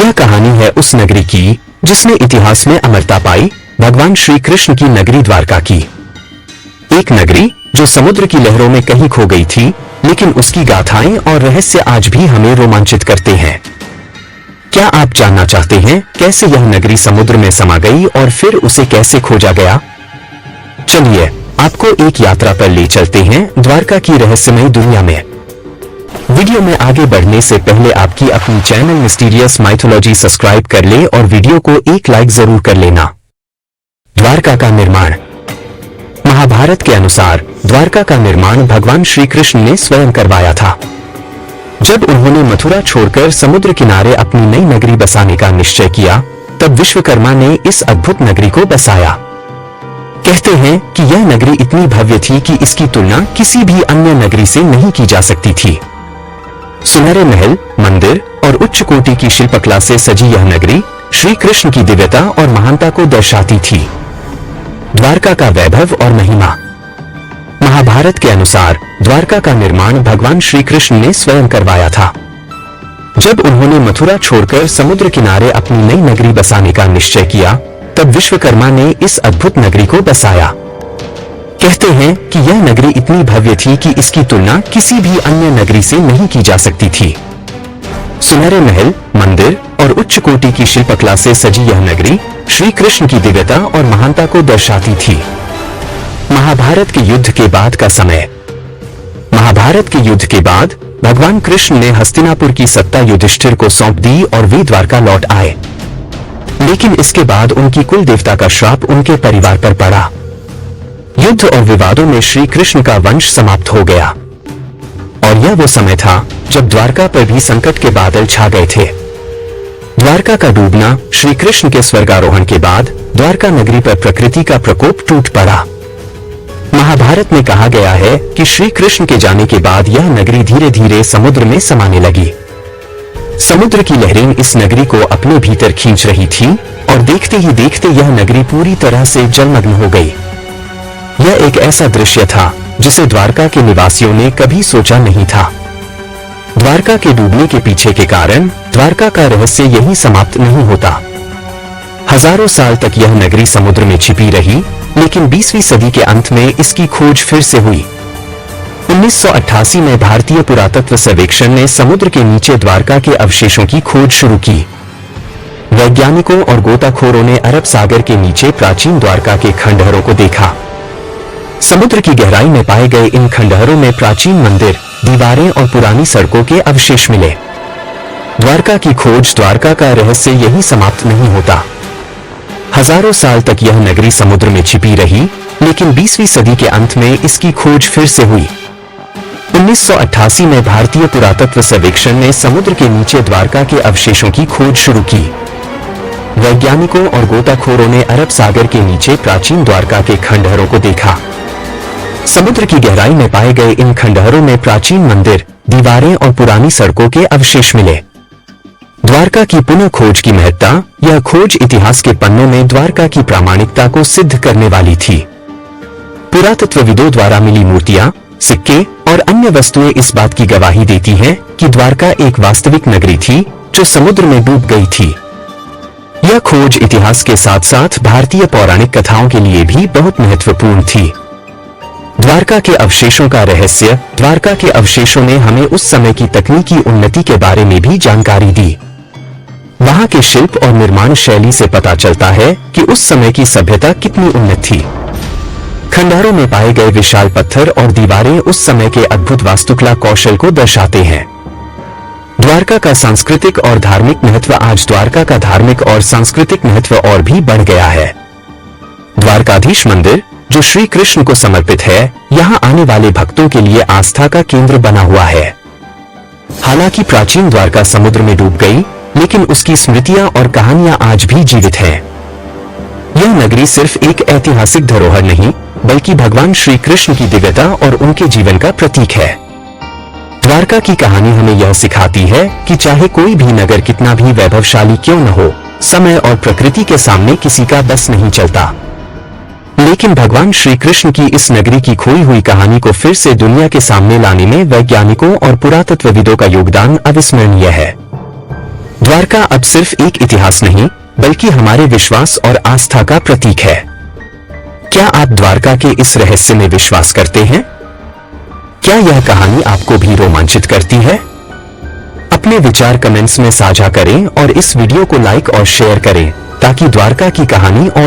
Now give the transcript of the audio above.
यह कहानी है उस नगरी की जिसने इतिहास में अमरता पाई, भगवान श्री कृष्ण की नगरी द्वारका की। एक नगरी जो समुद्र की लहरों में कहीं खो गई थी, लेकिन उसकी गाथाएं और रहस्य आज भी हमें रोमांचित करते हैं। क्या आप जानना चाहते हैं कैसे यह नगरी समुद्र में समा गई और फिर उसे कैसे खोजा गया? चलिए आपको एक यात्रा पर ले चलते हैं द्वारका की रहस्यमयी दुनिया में। वीडियो में आगे बढ़ने से पहले आपकी अपनी चैनल मिस्टीरियस माइथोलॉजी सब्सक्राइब कर ले और वीडियो को एक लाइक जरूर कर लेना। द्वारका का निर्माण। महाभारत के अनुसार द्वारका का निर्माण भगवान श्री कृष्ण ने स्वयं करवाया था। जब उन्होंने मथुरा छोड़कर समुद्र किनारे अपनी नई नगरी बसाने का निश्चय किया, तब विश्वकर्मा ने इस अद्भुत नगरी को बसाया। कहते हैं कि यह नगरी इतनी भव्य थी कि इसकी तुलना किसी भी अन्य नगरी से नहीं की जा सकती थी। सुनहरे महल, मंदिर और उच्च कोटि की शिल्पकला से सजी यह नगरी श्री कृष्ण की दिव्यता और महानता को दर्शाती थी। द्वारका का वैभव और महिमा। महाभारत के अनुसार द्वारका का निर्माण भगवान श्री कृष्ण ने स्वयं करवाया था। जब उन्होंने मथुरा छोड़कर समुद्र किनारे अपनी नई नगरी बसाने का निश्चय किया, तब विश्वकर्मा ने इस अद्भुत नगरी को बसाया। कहते हैं कि यह नगरी इतनी भव्य थी कि इसकी तुलना किसी भी अन्य नगरी से नहीं की जा सकती थी। सुनहरे महल, मंदिर और उच्च कोटि की शिल्पकला से सजी यह नगरी श्री कृष्ण की दिव्यता और महानता को दर्शाती थी। महाभारत के युद्ध के बाद का समय। महाभारत के युद्ध के बाद भगवान कृष्ण ने हस्तिनापुर की सत्ता युधिष्ठिर को सौंप दी और वे द्वारका लौट आए। लेकिन इसके बाद उनकी कुल देवता का श्राप उनके परिवार पर पड़ा। युद्ध और विवादों में श्री कृष्ण का वंश समाप्त हो गया और यह वो समय था जब द्वारका पर भी संकट के बादल छा गए थे। द्वारका का डूबना। श्री कृष्ण के स्वर्गारोहण के बाद द्वारका नगरी पर प्रकृति का प्रकोप टूट पड़ा। महाभारत में कहा गया है कि श्री कृष्ण के जाने के बाद यह नगरी धीरे धीरे समुद्र में समाने लगी। समुद्र की लहरें इस नगरी को अपने भीतर खींच रही थी और देखते ही देखते यह नगरी पूरी तरह से जलमग्न हो गई। यह एक ऐसा दृश्य था जिसे द्वारका के निवासियों ने कभी सोचा नहीं था। द्वारका के डूबने के पीछे के कारण द्वारका का रहस्य यही समाप्त नहीं होता। हजारों साल तक यह नगरी समुद्र में छिपी रही, लेकिन 20वीं सदी के अंत में इसकी खोज फिर से हुई। 1988 में भारतीय पुरातत्व सर्वेक्षण ने समुद्र के नीचे द्वारका के अवशेषों की खोज शुरू की। वैज्ञानिकों और गोताखोरों ने अरब सागर के नीचे प्राचीन द्वारका के खंडहरों को देखा। समुद्र की गहराई में पाए गए इन खंडहरों में प्राचीन मंदिर, दीवारें और पुरानी सड़कों के अवशेष मिले। द्वारका की खोज। द्वारका का रहस्य यही समाप्त नहीं होता। हजारों साल तक यह नगरी समुद्र में छिपी रही, लेकिन 20वीं सदी के अंत में इसकी खोज फिर से हुई। 1988 में भारतीय पुरातत्व सर्वेक्षण ने समुद्र के नीचे द्वारका के अवशेषों की खोज शुरू की। वैज्ञानिकों और गोताखोरों ने अरब सागर के नीचे प्राचीन द्वारका के खंडहरों को देखा। समुद्र की गहराई में पाए गए इन खंडहरों में प्राचीन मंदिर, दीवारें और पुरानी सड़कों के अवशेष मिले। द्वारका की पुनः खोज की महत्ता। यह खोज इतिहास के पन्नों में द्वारका की प्रामाणिकता को सिद्ध करने वाली थी। पुरातत्वविदों द्वारा मिली मूर्तियां, सिक्के और अन्य वस्तुएं इस बात की गवाही देती हैं कि द्वारका एक वास्तविक नगरी थी जो समुद्र में डूब गई थी। यह खोज इतिहास के साथ साथ भारतीय पौराणिक कथाओं के लिए भी बहुत महत्वपूर्ण थी। द्वारका के अवशेषों का रहस्य। द्वारका के अवशेषों ने हमें उस समय की तकनीकी उन्नति के बारे में भी जानकारी दी। वहां के शिल्प और निर्माण शैली से पता चलता है कि उस समय की सभ्यता कितनी उन्नत थी। खंडहरों में पाए गए विशाल पत्थर और दीवारें उस समय के अद्भुत वास्तुकला कौशल को दर्शाते हैं। द्वारका का सांस्कृतिक और धार्मिक महत्व। आज द्वारका का धार्मिक और सांस्कृतिक महत्व और भी बढ़ गया है। द्वारकाधीश मंदिर, जो श्री कृष्ण को समर्पित है, यहाँ आने वाले भक्तों के लिए आस्था का केंद्र बना हुआ है। हालांकि प्राचीन द्वारका समुद्र में डूब गई, लेकिन उसकी स्मृतियां और कहानियां आज भी जीवित हैं। यह नगरी सिर्फ एक ऐतिहासिक धरोहर नहीं, बल्कि भगवान श्री कृष्ण की दिव्यता और उनके जीवन का प्रतीक है। द्वारका की कहानी हमें यह सिखाती है कि चाहे कोई भी नगर कितना भी वैभवशाली क्यों न हो, समय और प्रकृति के सामने किसी का बस नहीं चलता। लेकिन भगवान श्री कृष्ण की इस नगरी की खोई हुई कहानी को फिर से दुनिया के सामने लाने में वैज्ञानिकों और पुरातत्वविदों का योगदान अविस्मरणीय है। द्वारका अब सिर्फ एक इतिहास नहीं बल्कि हमारे विश्वास और आस्था का प्रतीक है। क्या आप द्वारका के इस रहस्य में विश्वास करते हैं? क्या यह कहानी आपको भी रोमांचित करती है? अपने विचार कमेंट्स में साझा करें और इस वीडियो को लाइक और शेयर करें ताकि द्वारका की कहानी और